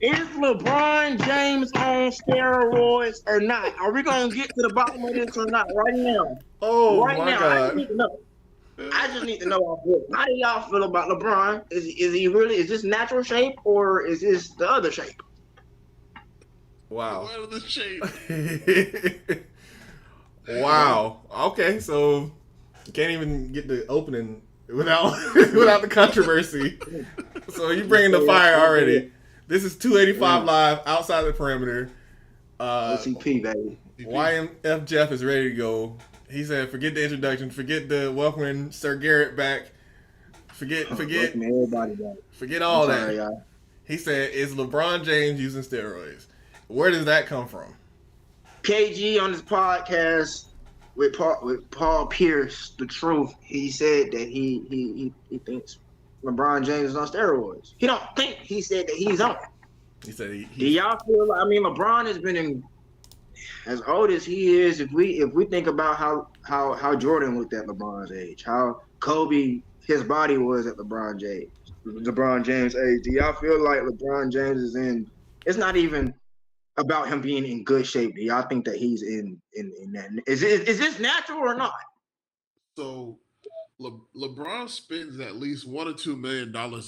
LeBron James on steroids or not? Are we gonna get to the bottom of this or not? Right now. Oh Right my now. I just God. need to know. How do y'all feel about LeBron? Is he really? Is this natural shape or is this the other shape? Wow. What was the shape? Wow. Okay, so you can't even get the opening without without the controversy. So you bringing the fire already. This is 285 live outside the perimeter. OTP baby. YMF Jeff is ready to go. He said, "Forget the introduction. Forget the welcoming Sir Garrett back. Forget Everybody back. forget all Sorry, that." y'all. He said, "Is LeBron James using steroids? Where does that come from?" KG on his podcast with Paul Pierce, the truth. He said that he thinks LeBron James is on steroids. He don't think. He said that he's on. He said, Do y'all feel? I mean, LeBron has been in as old as he is. If we think about how Jordan looked at LeBron's age, how Kobe his body was at LeBron James' age. Do y'all feel like LeBron James is in? It's not even about him being in good shape. Do y'all think that he's in that? Is this natural or not? So LeBron spends at least $1 or $2 million a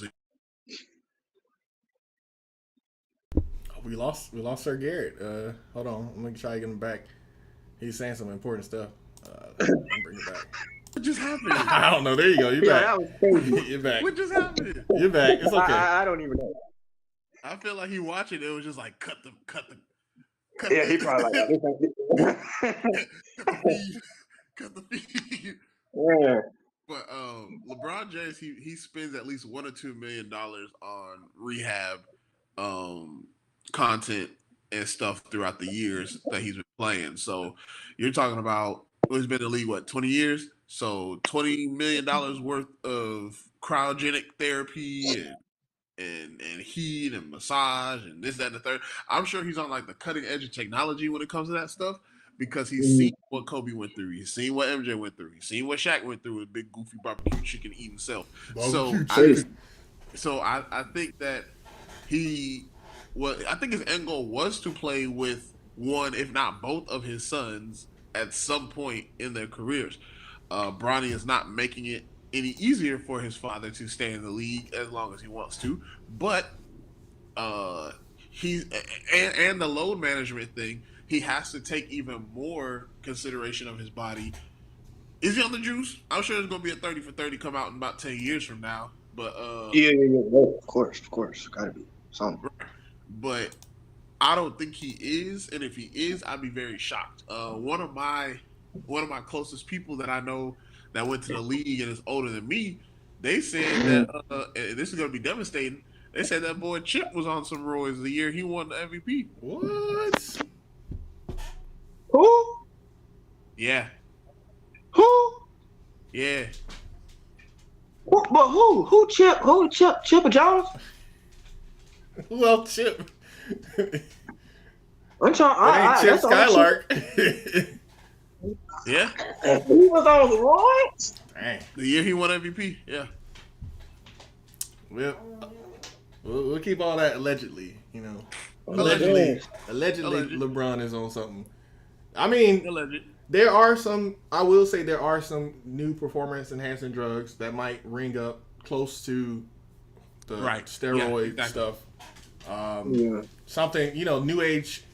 We lost Sir Garrett. Hold on, I'm gonna try to get him back. He's saying some important stuff. Bring it back. What just happened? I don't know. There you go. You're back. That was crazy. You're back. What just happened? You're back. It's okay. I don't even know. I feel like he watching it was just like cut the. Yeah, he probably like cut the feed. Yeah. But LeBron James, he spends at least $1 or $2 million on rehab, content and stuff throughout the years that he's been playing. So you're talking about he's been in the league 20 years. So $20 million worth of cryogenic therapy and heat and massage and this, that, and the third. I'm sure he's on like the cutting edge of technology when it comes to that stuff because he's seen what Kobe went through. He's seen what MJ went through. He's seen what Shaq went through with big goofy barbecue chicken eating self. So I think that I think his end goal was to play with one, if not both, of his sons at some point in their careers. Bronny is not making it any easier for his father to stay in the league as long as he wants to, but he's and the load management thing, he has to take even more consideration of his body. Is he on the juice? I'm sure there's gonna be a 30 for 30 come out in about 10 years from now. But yeah. Of course, gotta be something. But I don't think he is, and if he is, I'd be very shocked. One of my closest people that I know that went to the league and is older than me, they said that and this is gonna be devastating. They said that boy Chip was on some roids the year he won the MVP. What? Who? Yeah. Who? Yeah. But who? Who Chip? Who Chip? Chipper Jones? Who else Chip? I'm trying. Chip Skylark. Yeah. He was on the roids? Dang. The year he won MVP. Yeah. We'll keep all that allegedly, you know. Allegedly, LeBron is on something. I mean, alleged. there are some new performance enhancing drugs that might ring up close to the steroid stuff. Something, new age.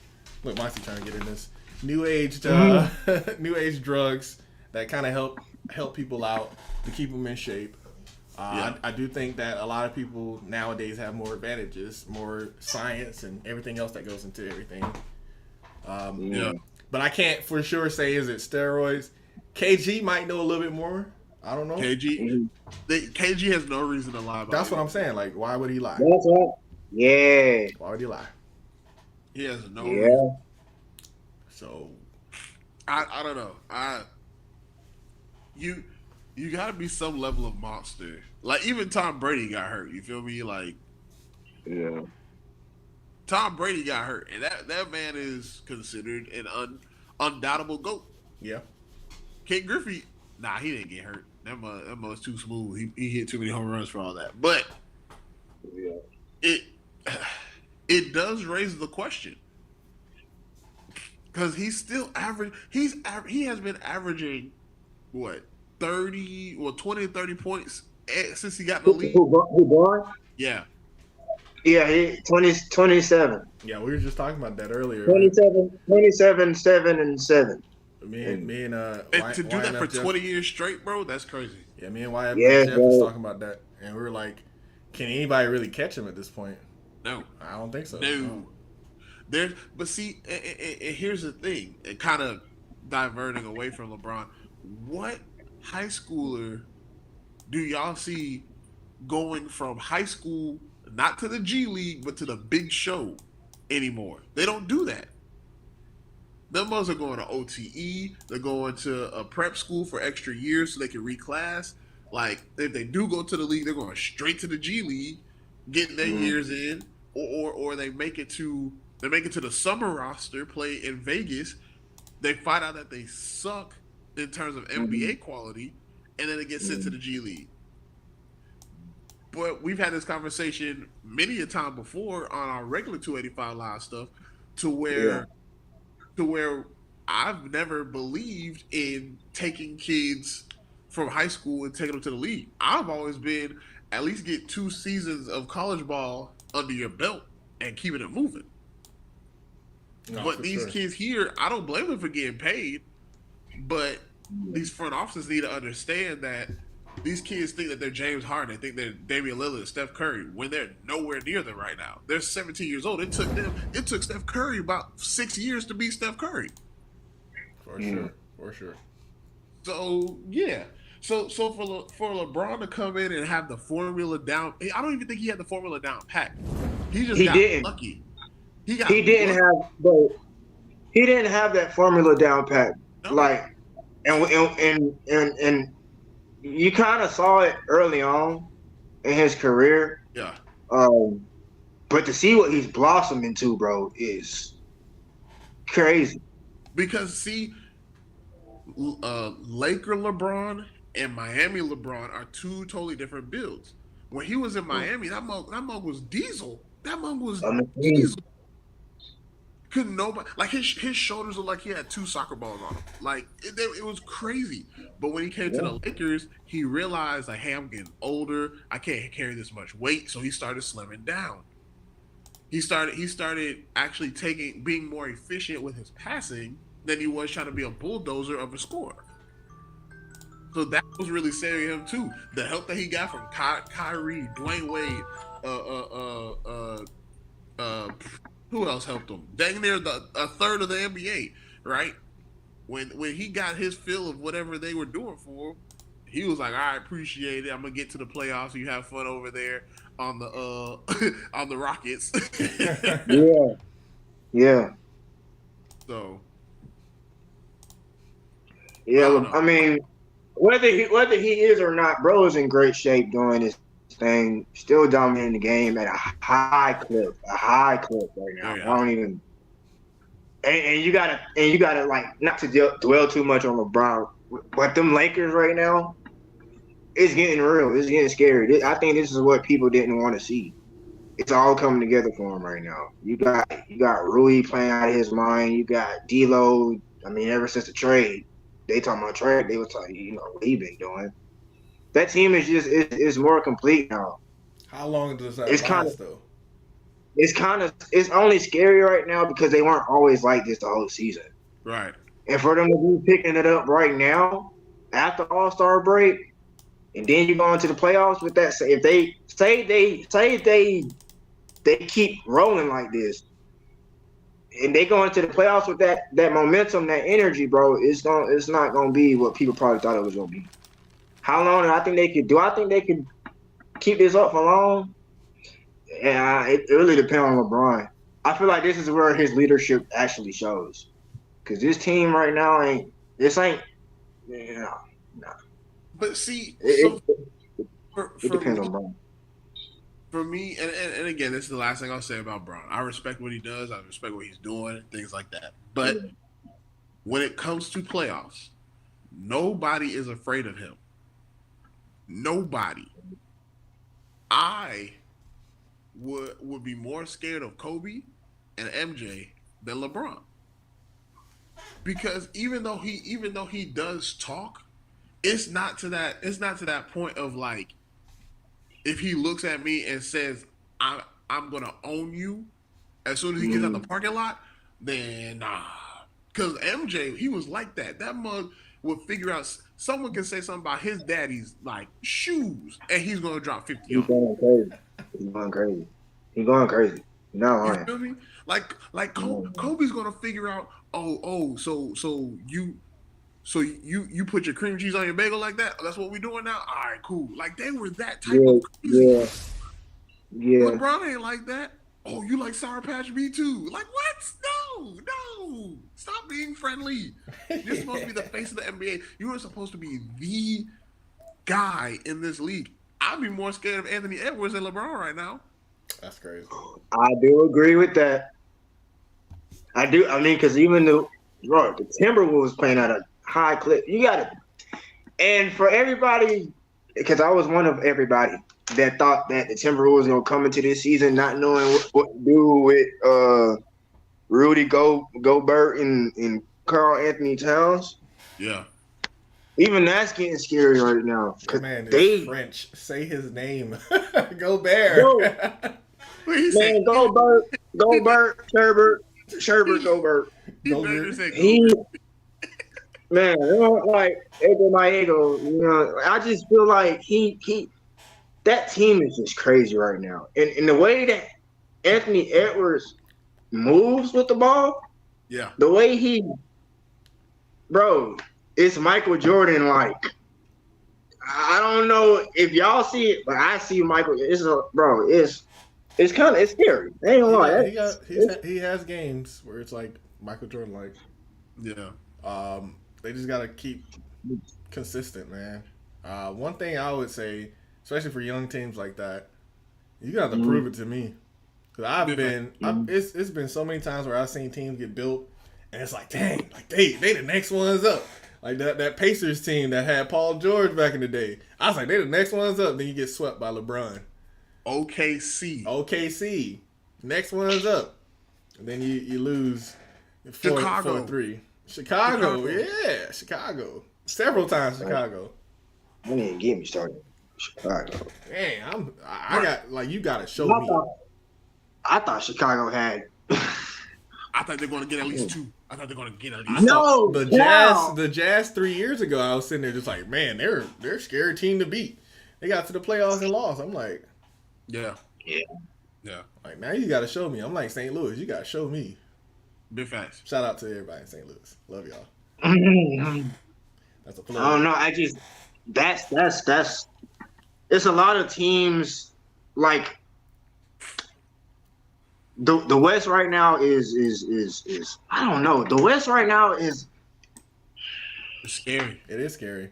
Look, Monty trying to get in this. New age drugs that kind of help people out to keep them in shape. I do think that a lot of people nowadays have more advantages, more science and everything else that goes into everything. But I can't for sure say is it steroids. KG might know a little bit more. I don't know. KG has no reason to lie about That's what I'm saying. Like, why would he lie? That's right. Yeah. Why would he lie? He has no reason. So I don't know. You got to be some level of monster. Like even Tom Brady got hurt. You feel me? Like Tom Brady got hurt, and that man is considered an undoubtable GOAT. Yeah. Ken Griffey, he didn't get hurt. That was too smooth. He hit too many home runs for all that. But it does raise the question because he's still average. He has been averaging what 30, well 20 to 30 points since he got in the league. Who won? Yeah, Yeah, he 27. Yeah, we were just talking about that earlier. 27, 7, and 7. And Me and and to do that for YMF 20 years straight, bro, that's crazy. yeah, me and YMF yeah, Jeff was bro. talking about that, and we were like, can anybody really catch him at this point? No, I don't think so. no. There, but see, and here's the thing, and kind of diverting away from LeBron. What high schooler do y'all see going from high school not to the G League but to the big show anymore? They don't do that. Them ones are going to OTE. They're going to a prep school for extra years so they can reclass. Like if they do go to the league, they're going straight to the G League, getting their years in, or they make it to the summer roster, play in Vegas. They find out that they suck in terms of NBA quality, and then it gets sent to the G League. But we've had this conversation many a time before on our regular 285 Live stuff, to where I've never believed in taking kids from high school and taking them to the league. I've always been at least get 2 seasons of college ball under your belt and keeping it moving. No, but these kids here, I don't blame them for getting paid, but these front offices need to understand that these kids think that they're James Harden, they think they're Damian Lillard, Steph Curry, when they're nowhere near them right now. They're 17 years old. It took Steph Curry about 6 years to be Steph Curry. For sure. So yeah. So for LeBron to come in and have the formula down, I don't even think he had the formula down pat. He got lucky. He didn't have that formula down pat. No. Like, and you kind of saw it early on in his career. Yeah. But to see what he's blossomed into, bro, is crazy. Because see, Laker LeBron and Miami LeBron are 2 totally different builds. When he was in Miami, that mug was diesel. That mug was diesel. Couldn't nobody, like his shoulders looked like he had 2 soccer balls on him. Like it was crazy. But when he came to the Lakers, he realized like, hey, I'm getting older. I can't carry this much weight, so he started slimming down. He started actually being more efficient with his passing than he was trying to be a bulldozer of a scorer. So that was really saving him too. The help that he got from Kyrie, Dwayne Wade, who else helped him? Dang near a third of the NBA, right? When he got his fill of whatever they were doing for him, he was like, "I appreciate it. I'm gonna get to the playoffs. You have fun over there on the on the Rockets." Yeah. So, yeah. I mean, whether he is or not, bro is in great shape doing his thing, still dominating the game at a high clip right now. Yeah. I don't even. And you gotta like not to dwell too much on LeBron, but them Lakers right now, it's getting real. It's getting scary. I think this is what people didn't want to see. It's all coming together for him right now. You got Rui playing out of his mind. You got D'Lo. I mean, ever since the trade, they talking about trade. They were talking, what he been doing. That team is just is more complete now. How long does that last though? It's only scary right now because they weren't always like this the whole season. right. And for them to be picking it up right now after All-Star break, and then you go into the playoffs with that. If they they keep rolling like this, and they go into the playoffs with that momentum, that energy, bro, it's not gonna be what people probably thought it was gonna be. How long do I think they could do? I think they could keep this up for long. Yeah, it really depends on LeBron. I feel like this is where his leadership actually shows. Because this team right now ain't. No. But see, It for depends me, on LeBron. for me, and again, this is the last thing I'll say about Brown. I respect what he does. I respect what he's doing, things like that. But when it comes to playoffs, nobody is afraid of him. Nobody. I would be more scared of Kobe and MJ than LeBron. Because even though he does talk, it's not to that point of like, if he looks at me and says I'm gonna own you as soon as he gets out the parking lot, then nah. Because MJ, he was like that. That mug would figure out, someone can say something about his daddy's like shoes, and he's gonna drop 50 He's on him. going crazy. He's going crazy. He's going crazy. No, You lying. feel me? Like Kobe's gonna figure out. So you put your cream cheese on your bagel like that? That's what we doing now. All right, cool. Like, they were that type Yeah, of crazy. yeah, yeah. LeBron ain't like that. Oh, you like Sour Patch Me too? Like, what? No. Stop being friendly. You're supposed to be the face of the NBA. You are supposed to be the guy in this league. I'd be more scared of Anthony Edwards than LeBron right now. That's crazy. I do agree with that. I do. I mean, because even the Timberwolves playing at a high clip. You got it. And for everybody, because I was one of everybody that thought that the Timberwolves were gonna come into this season not knowing what to do with Rudy Gobert and Karl Anthony Towns. Yeah. Even that's getting scary right now. That man is French. Say his name. Gobert. Man, Gobert, Sherbert, Gobert. Man, like Ego Maego, I just feel like that team is just crazy right now. And the way that Anthony Edwards moves with the ball, yeah, the way it's Michael Jordan like. I don't know if y'all see it, but I see Michael. It's scary. They ain't gonna lie. He has games where it's like Michael Jordan like. Yeah. They just gotta keep consistent, man. One thing I would say, especially for young teams like that, you got to prove it to me. Cause it's been so many times where I've seen teams get built, and it's like, dang, like they the next ones up. Like that Pacers team that had Paul George back in the day. I was like, they the next ones up. Then you get swept by LeBron. OKC. Next one's up. And then you lose 4-3. Chicago. Yeah. Chicago. Several times Chicago. Don't even get me started. Chicago. Man, you gotta show me. I thought Chicago had. I thought they're going to get at least 2. I thought they're going to get at least. No, the Jazz 3 years ago, I was sitting there just like, man, they're a scary team to beat. They got to the playoffs and lost. I'm like, yeah. Like, now you got to show me. I'm like St. Louis, you got to show me. Big facts. Shout out to everybody in St. Louis. Love y'all. That's a play. I don't know. I just that's. It's a lot of teams like. The West right now is I don't know. The West right now is it's scary. It is scary.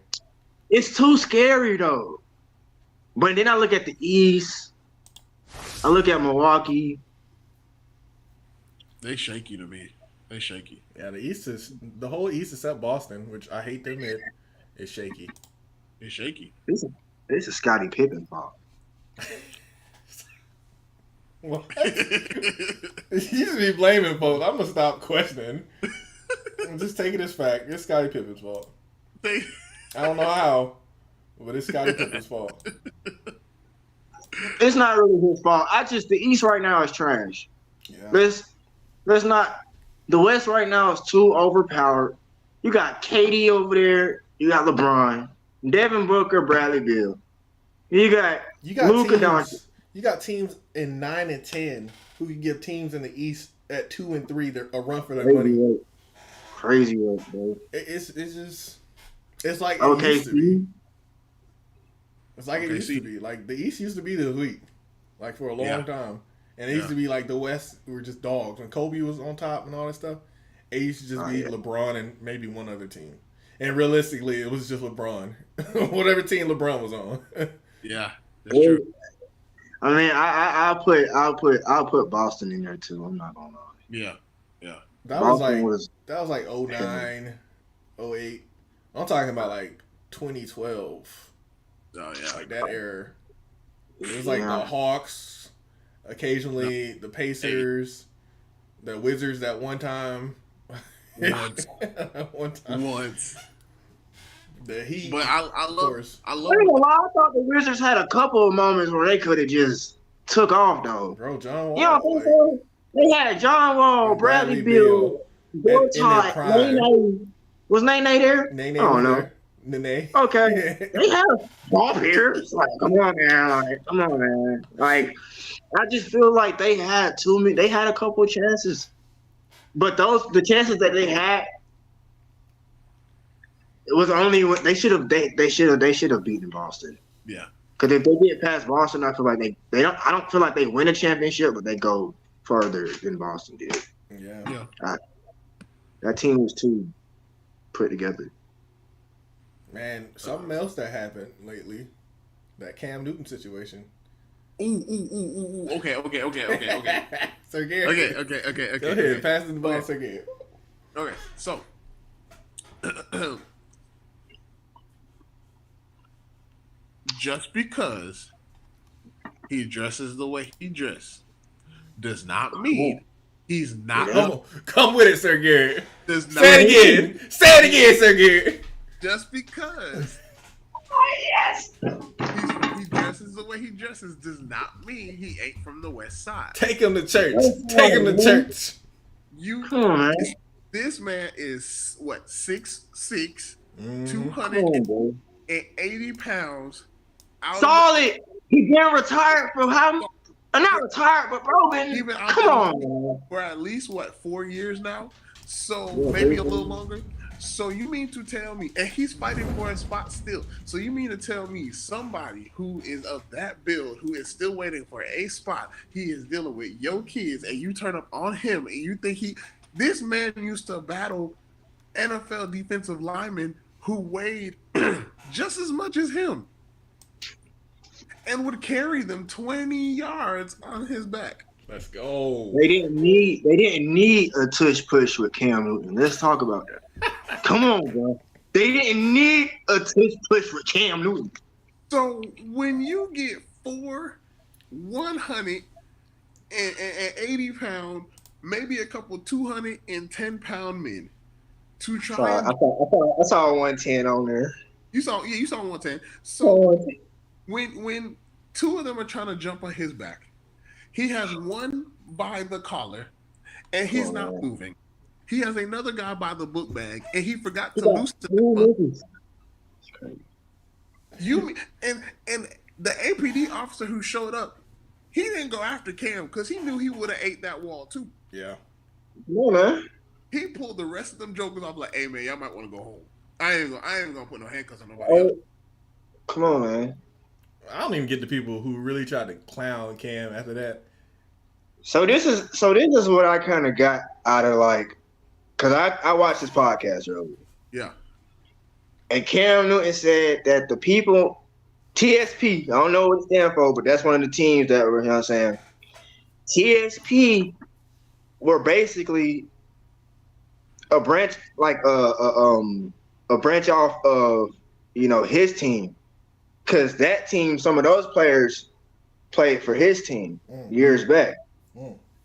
It's too scary though. But then I look at the East. I look at Milwaukee. They shaky to me. They shaky. Yeah, the whole East except Boston, which I hate to admit, is shaky. It's shaky. This is Scottie Pippen's fault. What? You should be blaming folks. I'm gonna stop questioning. I'm just taking this fact. It's Scottie Pippen's fault. I don't know how, but it's Scottie Pippen's fault. It's not really his fault. The East right now is trash. Yeah. There's not. The West right now is too overpowered. You got KD over there. You got LeBron, Devin Booker, Bradley Beal. You got Luka Doncic. You got teams in 9 and 10 who can give teams in the East at 2 and 3 a run for their money. Crazy work, bro. It's like it used to be. It's like it used to be. Like the East used to be the elite, like for a long time, and it used to be like the West were just dogs. When Kobe was on top and all that stuff, it used to just be LeBron and maybe one other team. And realistically, it was just LeBron, whatever team LeBron was on. Yeah, that's true. I mean, I'll put Boston in there too. I'm not gonna lie. Yeah. That was like 09, 08. I'm talking about like 2012. Oh yeah, like that era. It was like the Hawks, Occasionally, the Pacers, the Wizards. That one time. Once. One time. Once. The Heat. But I love. I thought the Wizards had a couple of moments where they could have just took off, though. Bro, John Wall. You don't think so? They had John Wall, Bradley Beal, Gortat, Nene. Was Nene there? Nene I don't know. there. Nene. Okay. They had Paul Pierce. Like, come on, man. Like, I just feel like they had too many. They had a couple of chances, but the chances that they had, it was only when they should have beaten Boston. Yeah. Because if they get past Boston, I feel like they don't. I don't feel like they win a championship, but they go further than Boston did. Yeah. That team was too put together. Man, something else that happened lately, that Cam Newton situation. Ooh. Okay. Sir Gary. Okay. Go ahead, pass the ball, Sir Gary. Okay, so just because he dresses the way he dresses does not mean he's not. Come with it, Sir Gary. Say it again. Say it again, Sir Gary. Just because he dresses the way he dresses does not mean he ain't from the West Side. Take him to church. Take him to church. This man is what 6'6", 280 pounds. Solid. He been retired from how? Not retired, but bro, man. Come on, man. For at least 4 years now. So maybe a little longer. So you mean to tell me, and he's fighting for a spot still. So you mean to tell me somebody who is of that build, who is still waiting for a spot, he is dealing with your kids, and you turn up on him, and you think this man used to battle NFL defensive linemen who weighed just as much as him and would carry them 20 yards on his back. Let's go. They didn't need a tush push with Cam Newton. Let's talk about that. Come on, bro. They didn't need a tush push with Cam Newton. So when you get 4 180 pound, maybe a couple 210-pound men to try. I saw 110 on there. You saw 110. So when 2 of them are trying to jump on his back, he has one by the collar, and he's not moving. He has another guy by the book bag, and he forgot to loosen it. And the APD officer who showed up, he didn't go after Cam because he knew he would have ate that wall too. Yeah. No, man. He pulled the rest of them jokers off like, "Hey man, y'all might want to go home. I ain't gonna put no handcuffs on nobody else." Come on, man. I don't even get the people who really tried to clown Cam after that. So this is what I kind of got out of because I watched this podcast earlier. Yeah. And Cam Newton said that the people, TSP, I don't know what it stands for, but that's one of the teams that were, you know what I'm saying, TSP were basically a branch, a branch off of, his team. Because that team, some of those players played for his team years back.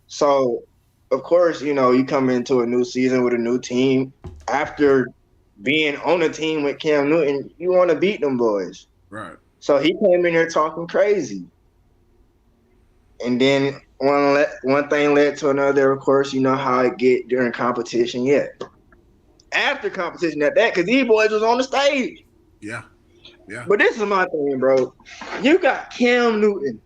So, of course, you come into a new season with a new team. After being on a team with Cam Newton, you want to beat them boys. Right. So he came in here talking crazy. And then one thing led to another, of course, you know how it get during competition. Yeah. After competition at that, because these boys was on the stage. Yeah. Yeah. But this is my thing, bro. You got Cam Newton,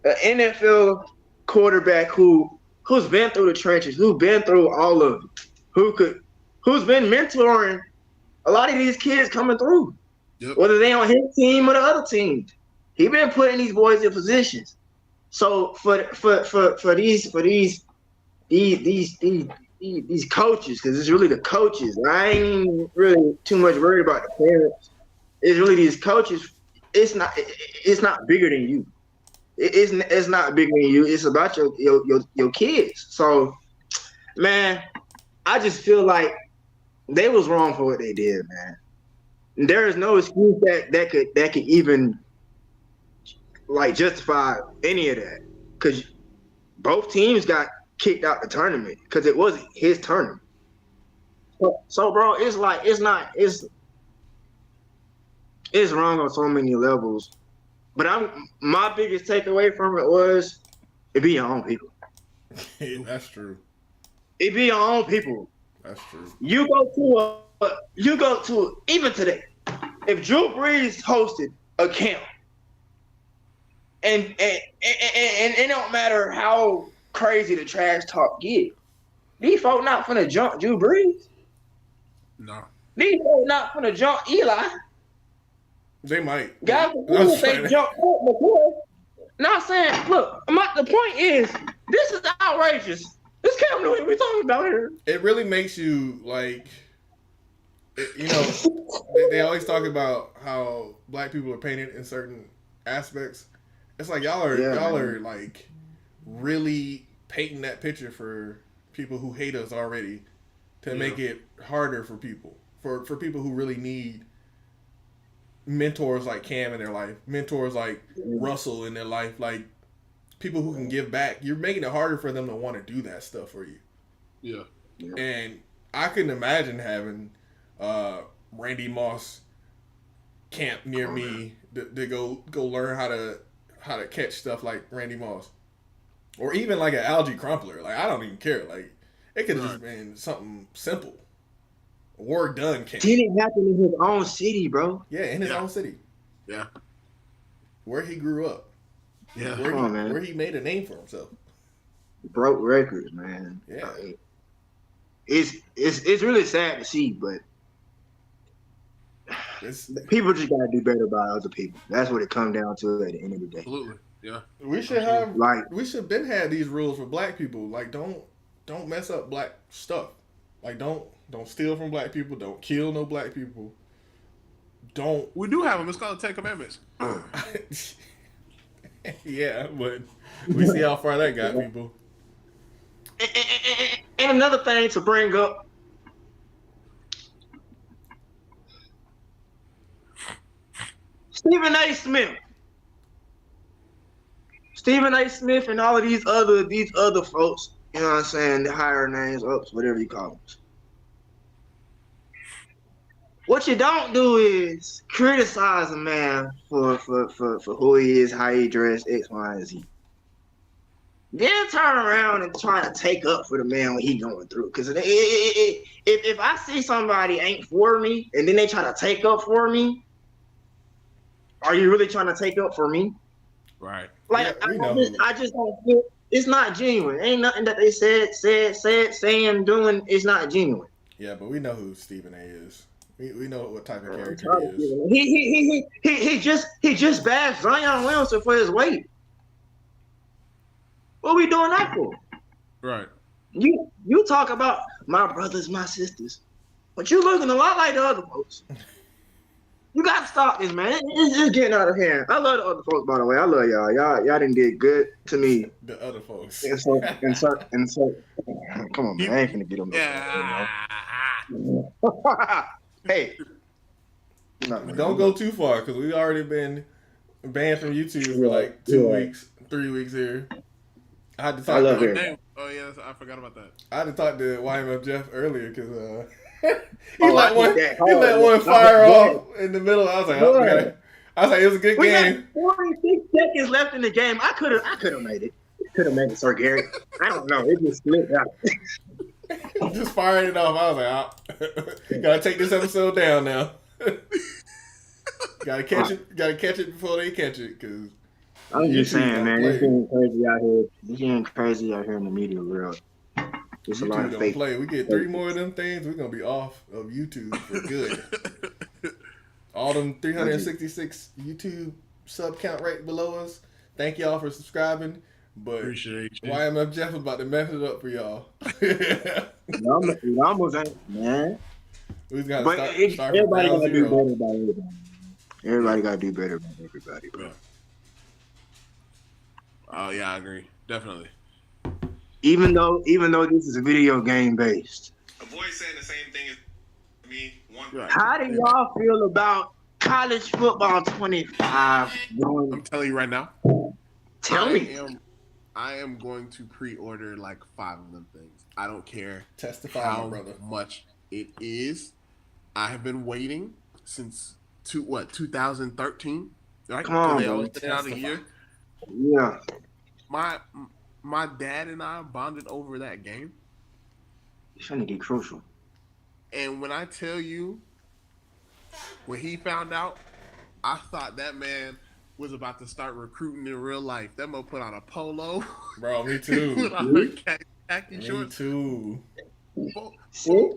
an NFL quarterback who's been through the trenches, who's been through all of it, who's been mentoring a lot of these kids coming through, whether they on his team or the other team. He been putting these boys in positions. So for these coaches, because it's really the coaches. I ain't really too much worried about the parents. It's really these coaches. It's not bigger than you. It's not bigger than you. It's about your kids. So, man, I just feel like they was wrong for what they did, man. There is no excuse that could even justify any of that. because both teams got kicked out the tournament because it wasn't his tournament. So, bro, it's like it's wrong on so many levels. But my biggest takeaway from it was it be your own people. That's true. It be your own people. That's true. You go to even today. If Drew Brees hosted a camp, and it don't matter how crazy the trash talk get, these folk not finna jump Drew Brees. No. These folk not finna jump Eli. They might. Guys, they jump McCoy. Not saying, look, the point is, this is outrageous. This Cam Newton we talking about here. It really makes you like, you know, they always talk about how black people are painted in certain aspects. It's like y'all are like really painting that picture for people who hate us already to make it harder for people, for people who really need mentors like Cam in their life, mentors like Russell in their life, like people who can give back. You're making it harder for them to want to do that stuff for you. Yeah. And I couldn't imagine having Randy Moss camp near me to go learn how to catch stuff like Randy Moss, or even like an algae crumpler. Like I don't even care. Like it could have just been something simple. Work done camp. Didn't happen in his own city, bro. Yeah, in his own city. Yeah. Where he grew up. Yeah. Where he made a name for himself. Broke records, man. Yeah. Like, it's really sad to see, but people just gotta do better by other people. That's what it comes down to at the end of the day. Absolutely. Yeah. We should have been had these rules for black people. Like don't mess up black stuff. Like don't steal from black people. Don't kill no black people. We do have them. It's called the 10 Commandments. Yeah, but we see how far that got people. And another thing to bring up. Stephen A. Smith and all of these other folks, you know what I'm saying, the higher names, ups, whatever you call them. What you don't do is criticize a man for who he is, how he dressed, X, Y, and Z. Then turn around and try to take up for the man when he going through. Because if I see somebody ain't for me and then they try to take up for me, are you really trying to take up for me? Right. Like yeah, I just don't feel it's not genuine. Ain't nothing that they said, saying, doing is not genuine. Yeah, but we know who Stephen A. is. We know what type of character he is. He just bashed Zion Williamson for his weight. What we doing that for? Right. You talk about my brothers, my sisters, but you looking a lot like the other folks. You got to stop this, man. It's getting out of hand. I love the other folks, by the way. I love y'all. Y'all done did good to me. The other folks. And so, come on, man. I ain't finna get them. Yeah. Hey. Don't go too far, because we've already been banned from YouTube for like 2 weeks, 3 weeks here. I had to talk to Oh, yeah, I forgot about that. I had to talk to YMF Jeff earlier, because he let one fire off in the middle. I was like, okay. I was like, it was a good game. 46 seconds left in the game. I could have made it. Could have made it, Sir Gary. I don't know. It just slipped out. Just firing it off. I was like, gotta take this episode down now. Gotta catch it before they catch it, because I'm just saying, man, it's getting crazy out here. It's getting crazy out here in the media world. It's a lot of fake. We get 3 more of them things, we're gonna be off of YouTube for good. All them 366 YouTube sub count right below us. Thank y'all for subscribing. But appreciate you. YMF Jeff is about to mess it up for y'all. We almost ain't, man. We gotta start everybody gotta do better by everybody. Everybody gotta do better by everybody, bro. Oh yeah, I agree. Definitely. Even though this is a video game based. A boy saying the same thing as me. How do y'all feel about college football 25 going? I'm telling you right now. Tell me. I am going to pre-order like 5 of them things. I don't care Testify, my how brother. much it is. I have been waiting since 2013, right? Come Because on, they bro. always put it out a Testify. year. Yeah. My dad and I bonded over that game, It's gonna get crucial. and when I tell you, when he found out, I thought that man was about to start recruiting in real life. That man put on a polo. Bro, me He too. put on a khaki Me shorts. too. Folk, See?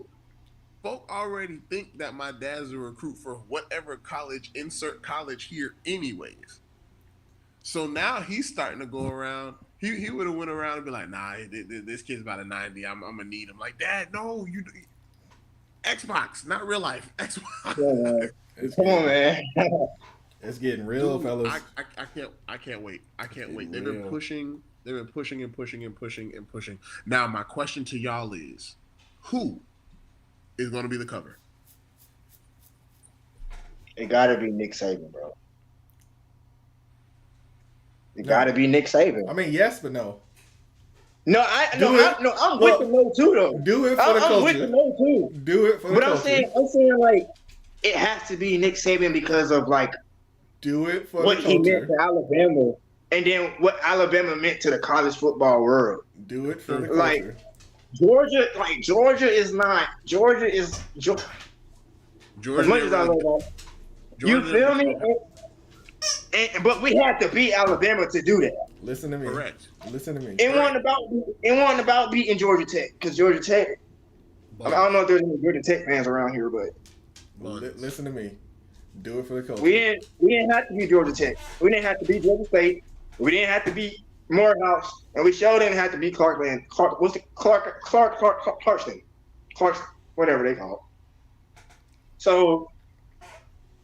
folk already think that my dad's a recruit for whatever college, insert college here, anyways. So now he's starting to go around. He would have went around and be like, nah, this kid's about a 90. I'm gonna need him. Like, Dad, no, you Xbox, not real life. Xbox. Yeah, come on, man. It's getting real, Dude, fellas. I can't wait. I can't wait. Getting They've real. been pushing and pushing. Now my question to y'all is, who is gonna be the cover? It gotta be Nick Saban, bro. It No. gotta be Nick Saban. I mean, yes, but no. No, I'm with the no too though. Do it for the I'm with culture. the no too. Do it for the But culture. I'm saying like it has to be Nick Saban because of like Do it for what the he meant culture. to Alabama, and then what Alabama meant to the college football world. Do it for the Like, culture. Georgia is not. Georgia is. As much as I love that, you feel me? But we had to beat Alabama to do that. Listen to me. Correct. Listen to me. It wasn't about beating Georgia Tech because Georgia Tech. I don't know if there's any Georgia Tech fans around here, but Listen to me. Do it for the culture. we didn't have to beat Georgia Tech. We didn't have to beat Georgia State. We didn't have to beat Morehouse, and we sure didn't have to beat Clarkston, whatever they call it. So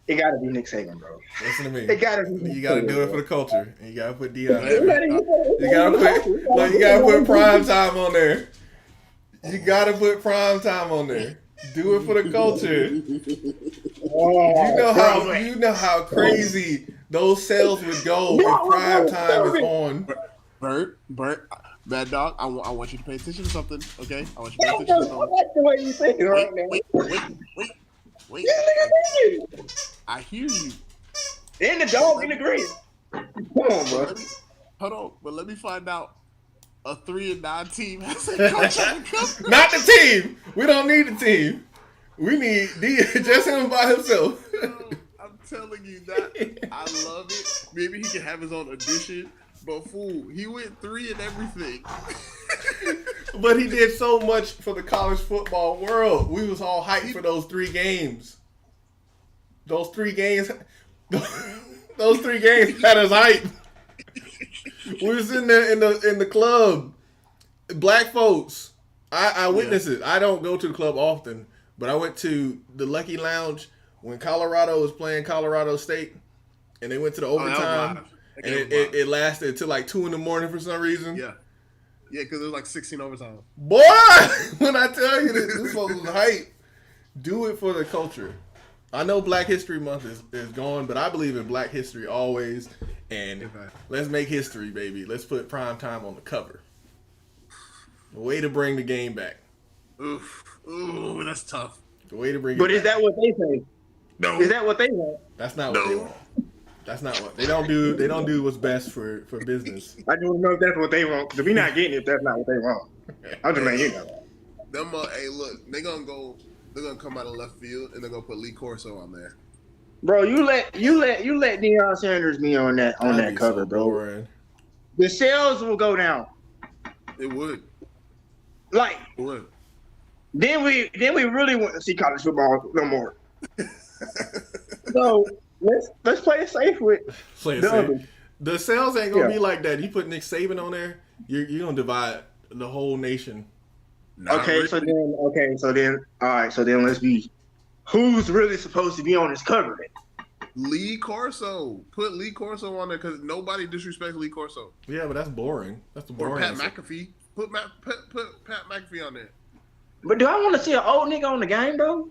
it got to be Nick Saban, bro. Listen to me. It got to be. You got to do it for the culture, and you got to put Dion. You You gotta put prime time on there. You gotta put prime time on there. Do it for the culture. You know how crazy those sales would go if prime time is on. Bert, Mad Dog, I want you to pay attention to something, okay? I want you to pay I attention to something. like the way you thinking right now. Wait. I hear you. And the dog in the green. Come on, bro. Hold on, but let me find out. A 3-9 team has a coach on the cover. Not the team. We don't need the team. We need just him by himself. I'm telling you that I love it. Maybe he can have his own edition. But fool, he went 3 in everything. But he did so much for the college football world. We was all hyped for those 3 games. Those 3 games had us hyped. We was in there in the club. Black folks. I witnessed it. I don't go to the club often, but I went to the Lucky Lounge when Colorado was playing Colorado State, and they went to the overtime, and it lasted until like 2 a.m. for some reason. Yeah, because there was like 16 overtime. Boy, when I tell you this folks was hype, do it for the culture. I know Black History Month is gone, but I believe in Black history always. And let's make history, baby. Let's put prime time on the cover. The way to bring the game back. Ooh, that's tough. The way to bring it But back. is that what they say? No. Is that what they want? That's not what they want. That's not what they don't do. They don't do what's best for business. I don't know if that's what they want. Because we're not getting it if that's not what they want. I'm just letting you know. Them, hey, look, they're gonna come out of left field and they're gonna put Lee Corso on there. Bro, you let Deion Sanders be on that That'd be cover, so bro. boring. The sales will go down. It would. Like It would. then we really want to see college football no more. So let's play it safe with Play it the safe. others. The sales ain't gonna be like that. You put Nick Saban on there, you're gonna divide the whole nation. Okay, so then all right, so then let's be who's really supposed to be on this cover then? Lee Corso. Put Lee Corso on there because nobody disrespects Lee Corso. Yeah, but that's boring. That's the Or boring. Pat answer. McAfee. Put Pat McAfee on there. But do I want to see an old nigga on the game though?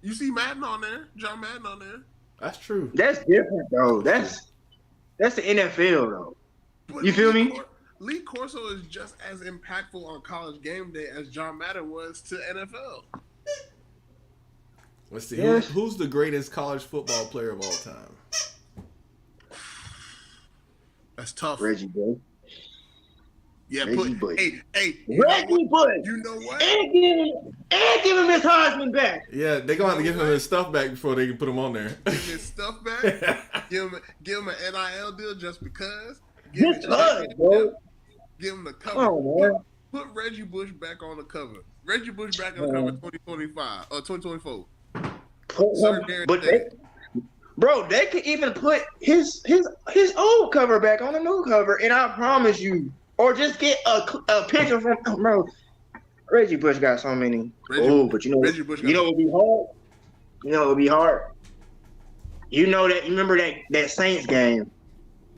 You see Madden on there. John Madden on there. That's true. That's different though. That's the NFL though. Put You feel Lee me? Lee Corso is just as impactful on College Game Day as John Madden was to NFL. Let's see. Yes. Who's the greatest college football player of all time? That's tough. Reggie Bush. Yeah, Reggie Bush. Hey, Reggie Bush. You know what? And give him his Heisman back. Yeah, they're gonna have to give him his stuff back before they can put him on there. Give him his stuff back. give him an NIL deal just because. Just us, bro. Give him the cover. Oh, man. Put Reggie Bush back on the cover. Reggie Bush back on the cover 2025 or 2024. But they could even put his old cover back on the new cover, and I promise you, or just get a picture from bro. Reggie Bush got so many. But you know what would be hard? You know it would be hard. You know that you remember that Saints game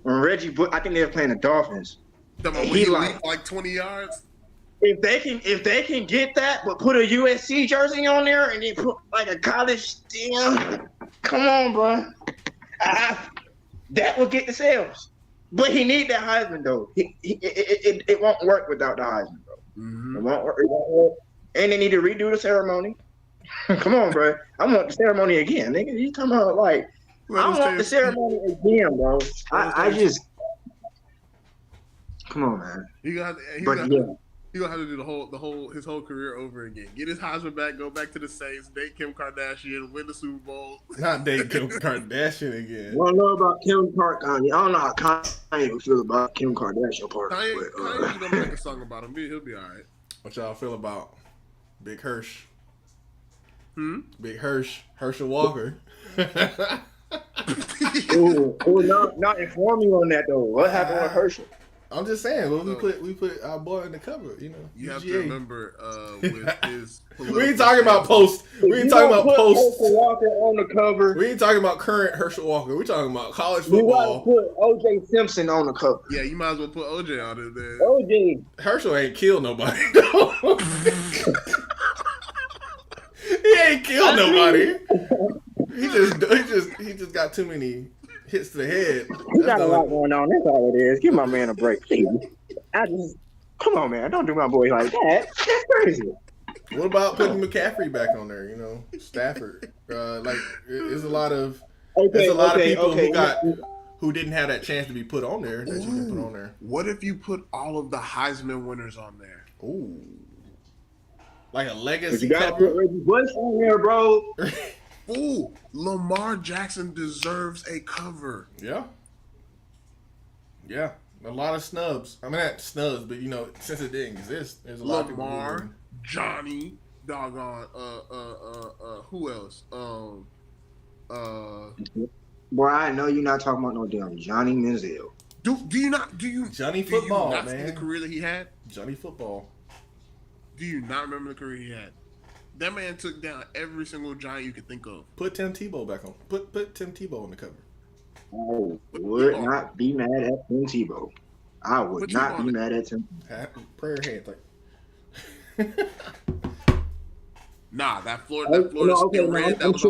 when Reggie Bush, I think they were playing the Dolphins. He like 20 yards. If they can get that, but put a USC jersey on there and then put like a college stem, come on, bro. That will get the sales. But he need that Heisman though. It won't work without the Heisman, bro. Mm-hmm. It won't work. And they need to redo the ceremony. Come on, bro. I want the ceremony again, nigga. You talking about like I want the ceremony again, bro. I just come on, man. He gonna have to do his whole career over again. Get his Heisman back, go back to the Saints, date Kim Kardashian, win the Super Bowl. Not date Kim Kardashian again. Well, I don't know about Kim Kardashian. I don't know how Kanye would feel about Kim Kardashian part. Kanye's gonna make a song about him. He'll be all right. What y'all feel about Big Hirsch? Big Herschel Walker. Not inform me on that though. What happened with Herschel? I'm just saying, well, we put our boy in the cover, you know. You have to remember with his. We ain't talking about post. We ain't talking about post. Herschel Walker on the cover. We ain't talking about current Herschel Walker. We talking about college You football. gotta put OJ Simpson on the cover. Yeah, you might as well put OJ on it there. OJ. Herschel ain't killed nobody. He ain't killed nobody. He just got too many hits to the head. He got a lot going on. That's all it is. Give my man a break, please. Come on, man. Don't do my boy like that. That's crazy. What about putting McCaffrey back on there? You know, Stafford. There's a lot of people who didn't have that chance to be put on there that you can put on there. What if you put all of the Heisman winners on there? Ooh, like a legacy. But you gotta put Reggie Bush on there, bro. Ooh, Lamar Jackson deserves a cover. Yeah. A lot of snubs. I mean, not snubs, but you know, since it didn't exist, there's a lot of people. Lamar, Johnny, doggone, who else? Boy, I know you're not talking about no damn Johnny Manziel. Do you Johnny Football, not man? See the career that he had. Johnny Football. Do you not remember the career he had? That man took down every single giant you could think of. Put Tim Tebow back on. Put Tim Tebow on the cover. I would not be mad at Tim Tebow. I would not be mad at Tim. Prayer hand like. Nah, that Florida red. That was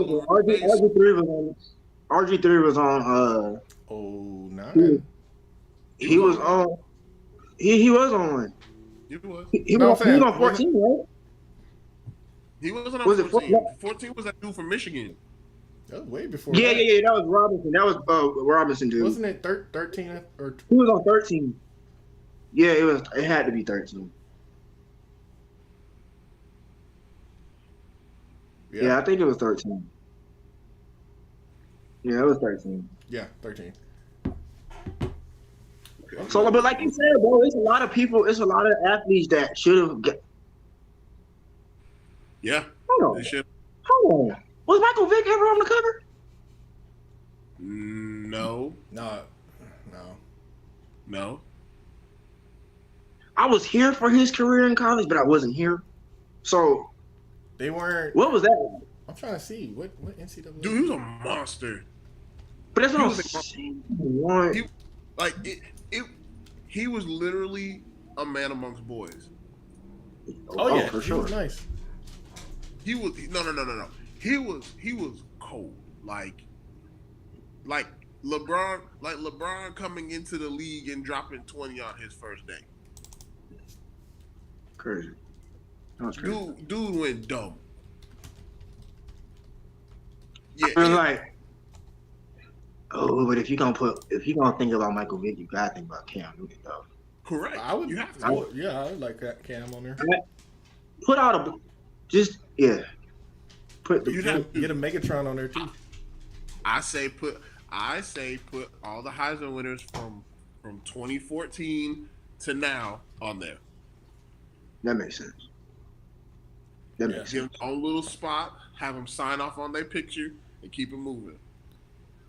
RG3 was on. Oh, nine. He was on. He was on one. He was. He was on 14, right? He wasn't on 14. 14 was that dude from Michigan. That was way before. Yeah. That was Robinson. That was Robinson, dude. Wasn't it 13 or? He was on 13. Yeah, it was. It had to be 13. Yeah, I think it was 13. Yeah, it was 13. Yeah, 13. So, but like you said, bro, it's a lot of people. It's a lot of athletes that should have. Yeah. Hold on. Was Michael Vick ever on the cover? No. I was here for his career in college, but I wasn't here. So they weren't. What was that? I'm trying to see what NCAA. Dude, he was a monster. But that's what I'm saying. He was literally a man amongst boys. Oh yeah, for sure. He was nice. He was no. He was cold. Like LeBron coming into the league and dropping 20 on his first day. Crazy. That's crazy. Dude went dumb. Yeah, I mean, like, but if you gonna think about Michael Vick, you gotta think about Cam Newton, though. correct. I would. You have to. I would like that Cam on there. Put out Put You'd have to. Get a Megatron on there too. I say put all the Heisman winners from 2014 to now on there. That makes sense. That makes Give sense. them own little spot, have them sign off on their picture, and keep it moving.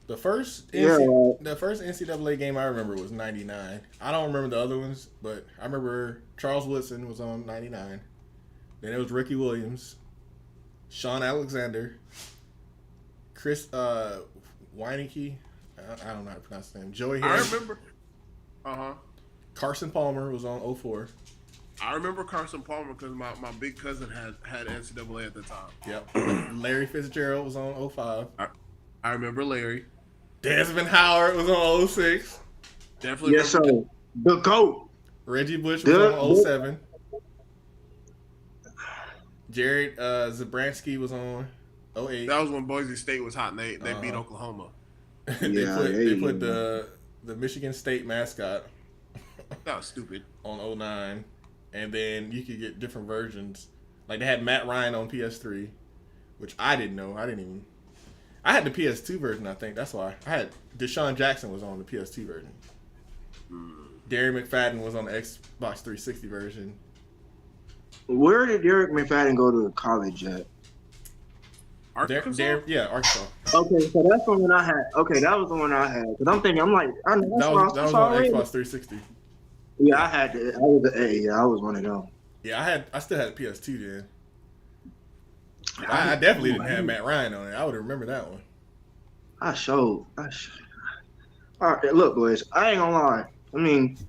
The first NCAA game I remember was '99. I don't remember the other ones, but I remember Charles Woodson was on '99. Then it was Ricky Williams, Sean Alexander, Chris Weineke. I don't know how to pronounce his name. Joey I Harris. remember. Carson Palmer was on 04. I remember Carson Palmer because my big cousin had NCAA at the time. Yep. Larry Fitzgerald was on 05. I remember Larry. Desmond Howard was on 06. Definitely. Yes, sir. The GOAT. Reggie Bush was on 07. Jared Zabransky was on 08. That was when Boise State was hot and they beat Oklahoma. They put the Michigan State mascot That was stupid. on 09. And then you could get different versions. Like they had Matt Ryan on PS3, which I didn't know. I had the PS2 version, I think. That's why. I had Deshaun Jackson was on the PS2 version. Darren McFadden was on the Xbox 360 version. Where did Derek McFadden go to college at? Arkansas? Arkansas. Okay, so that's the one I had. Okay, that was the one I had. Because I'm thinking, I know That was on Xbox 360. Yeah, I had it. I was the A. Yeah, I was one of them. Yeah, I still had PS2 then. I definitely didn't have Matt Ryan on it. I would remember that one. I showed. All right, look, boys. I ain't gonna lie. I mean,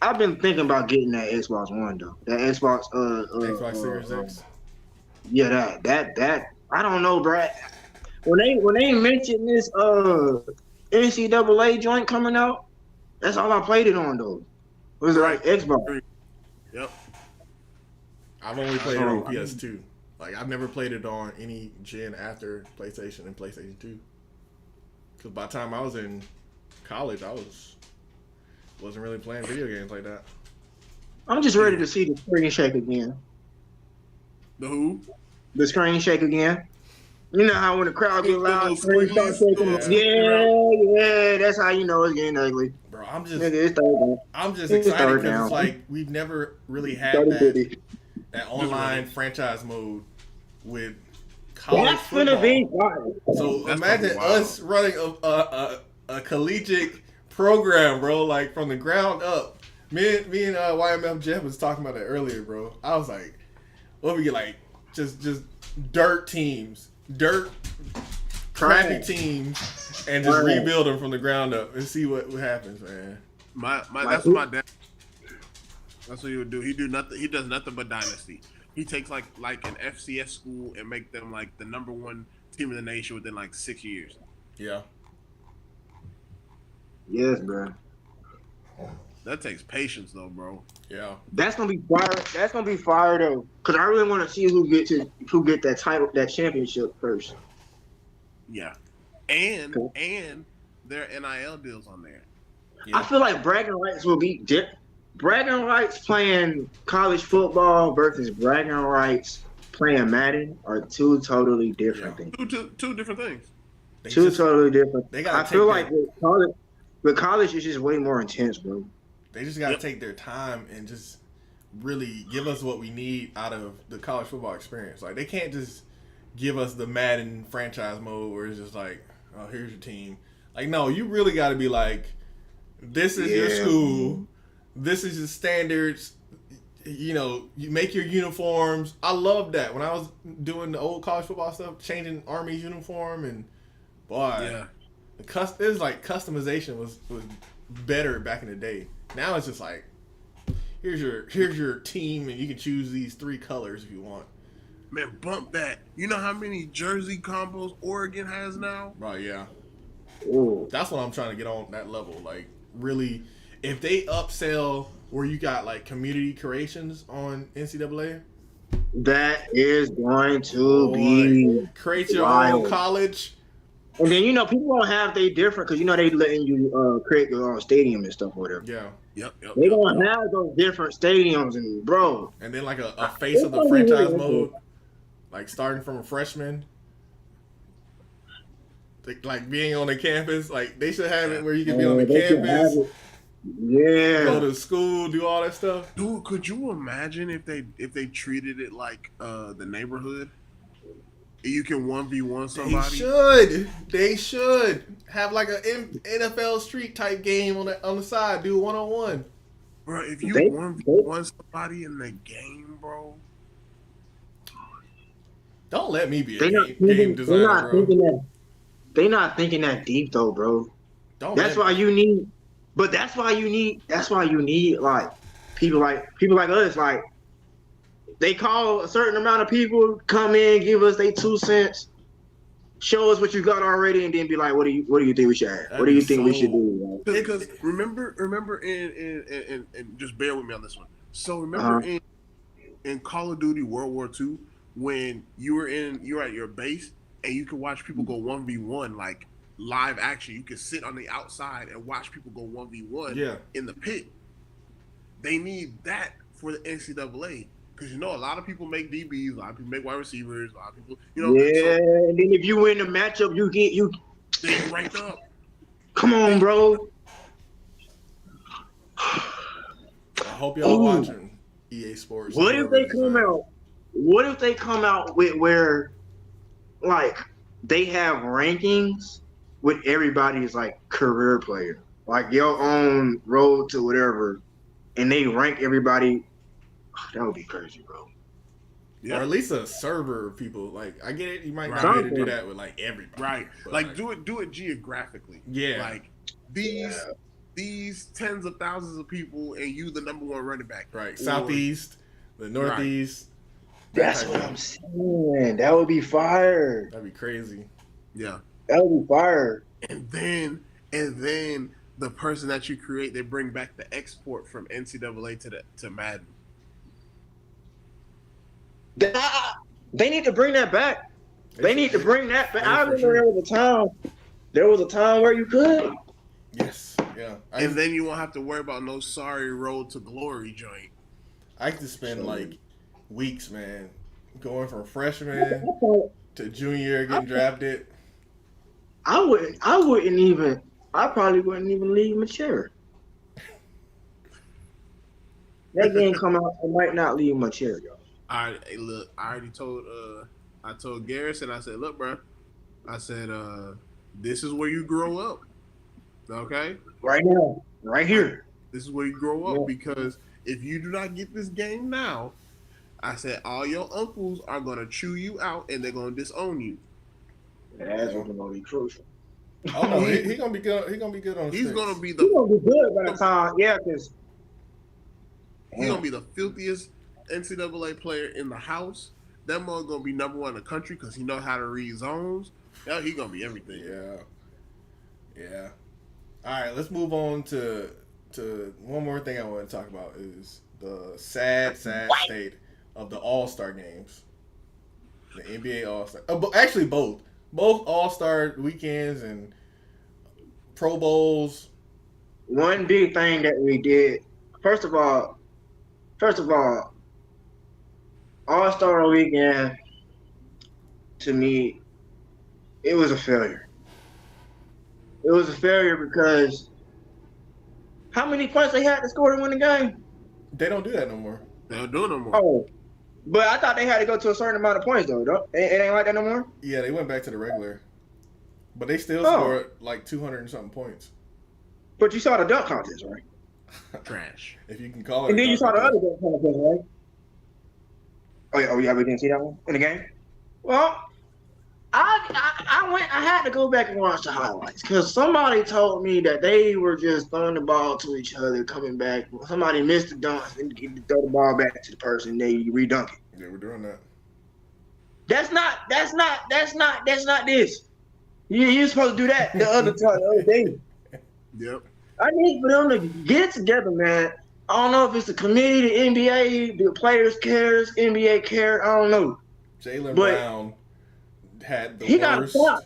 I've been thinking about getting that Xbox One though. That Xbox Xbox Series X. Yeah, that. I don't know, Brad. When they mentioned this NCAA joint coming out, that's all I played it on though. Was it like Xbox? Yep. I've only played it on PS2. Like I've never played it on any gen after PlayStation and PlayStation 2. Because by the time I was in college, I wasn't really playing video games like that. I'm just ready to see the screen shake again. The who? The screen shake again. You know how when the crowd get loud, the screen start shaking. Yeah, that's how you know it's getting ugly. Bro, I'm just It's excited because it's like we've never really had that online franchise mode with college That's football. gonna be fun. So That's imagine us running a collegiate program, bro, like from the ground up. Me and YMF Jeff was talking about that earlier, bro. I was like, what if we get like just dirt teams, crappy teams, and just rebuild them from the ground up and see what happens, man. That's what my dad. That's what he would do. He does nothing but dynasty. He takes like an FCS school and make them like the #1 team in the nation within like 6 years. Yeah. Yes, bro. That takes patience though, bro. Yeah. That's gonna be fire. That's gonna be fire though, because I really want to see who get that title, that championship first. Yeah, and their NIL deals on there. Yeah. I feel like bragging rights will be bragging rights playing college football versus bragging rights playing Madden are two totally different things. Two different things. Totally different. I feel like with college it's just way more intense, bro. They just got to take their time and just really give us what we need out of the college football experience. Like, they can't just give us the Madden franchise mode where it's just like, oh, here's your team. Like, no, you really got to be like, this is your school. This is your standards. You know, you make your uniforms. I love that. When I was doing the old college football stuff, changing Army's uniform, and boy, it was like customization was better back in the day. Now it's just like, here's your team, and you can choose these 3 colors if you want. Man, bump that. You know how many jersey combos Oregon has now? Right, yeah. Ooh. That's what I'm trying to get on that level. Like, really, if they upsell where you got like community creations on NCAA, That is going to boy, be create your own wild. college. And then people don't have they different because they letting you create your own stadium and stuff or whatever. Yeah. Yep. They gonna have those different stadiums and bro. And then like a face of the franchise mode, like starting from a freshman. Like being on the campus, like they should have it where you can be on the campus, go to school, do all that stuff. Dude, could you imagine if they treated it like the neighborhood? You can 1v1 somebody. They should have like a NFL street type game on the side. Do 1-on-1. Bro, if you 1v1 somebody in the game, bro. Don't let me be a game designer, bro. They not thinking that deep though, bro. That's why you need like people like us, like they call a certain amount of people, come in, give us their 2 cents, show us what you got already, and then be like, what do you think we should have? What do you think we should do? Because remember in just bear with me on this one. So remember in Call of Duty World War II when you were at your base and you could watch people go 1v1 like live action. You could sit on the outside and watch people go 1v1 in the pit. They need that for the NCAA. Because a lot of people make DBs, a lot of people make wide receivers, a lot of people, Yeah, and then if you win the matchup, they ranked up. Come on, bro. I hope y'all watching EA Sports. What if they come out with where, like, they have rankings with everybody's like career player, like your own road to whatever, and they rank everybody. That would be crazy, bro. Yeah. Or at least a server of people. Like, I get it. You might not be able to do that with like everybody. Right. Like do it geographically. Yeah. Like these tens of thousands of people and you the number one running back. Right. Southeast, the Northeast. Right. That's what I'm saying. That would be fire. That'd be crazy. Yeah. That would be fire. And then the person that you create, they bring back the export from NCAA to Madden. They need to bring that back. They need to bring that back. I remember there was a time where you could. Yes. Yeah. And then you won't have to worry about no sorry road to glory joint. I could spend like weeks, man, going from freshman to junior, getting drafted. I probably wouldn't even leave my chair. That game come out, I might not leave my chair, y'all. Look, I already told Garrison, I said, look, bro, I said, this is where you grow up. Okay? Right now. Right here. This is where you grow up because if you do not get this game now, I said all your uncles are gonna chew you out and they're gonna disown you. That's gonna be crucial. Oh no, he gonna be good. He gonna be good on. He's gonna be good by the time, because he's gonna be the filthiest NCAA player in the house. That mother gonna be number one in the country because he know how to read zones. Yeah, he gonna be everything. Yeah. All right, let's move on to one more thing I want to talk about is the sad state of the All-Star games, the NBA All-Star. Actually, both All-Star weekends and Pro Bowls. One big thing that we did, first of all, All-Star weekend, to me, it was a failure. It was a failure because how many points they had to score to win the game? They don't do that no more. They don't do it no more. Oh, but I thought they had to go to a certain amount of points, though. It ain't like that no more? Yeah, they went back to the regular. But they still scored like 200 and something points. But you saw the dunk contest, right? Trash. If you can call it. And then you saw the other dunk contest, right? Oh yeah, we didn't see that one in the game? Well, I had to go back and watch the highlights because somebody told me that they were just throwing the ball to each other, coming back. Somebody missed the dunk and throw the ball back to the person. They redunk it. Yeah, we're doing that. That's not this. You're supposed to do that the other day. Yep. I need for them to get it together, man. I don't know if it's the committee, the NBA, the players cares, NBA care. I don't know. Jaylen But Brown had the he got to stop.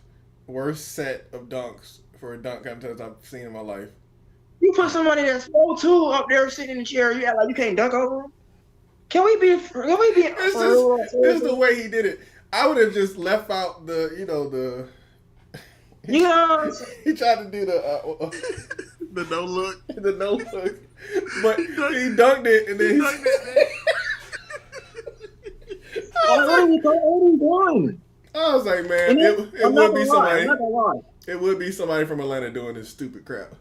worst set of dunks for a dunk contest I've seen in my life. You put somebody that's 4'2" up there sitting in the chair, you act like you can't dunk over him. Can we be? It's the way he did it. I would have just left out the. He tried to do the no look, but he dunked it and then what are you doing? I was like, man, it would be somebody. It would be somebody from Atlanta doing this stupid crap.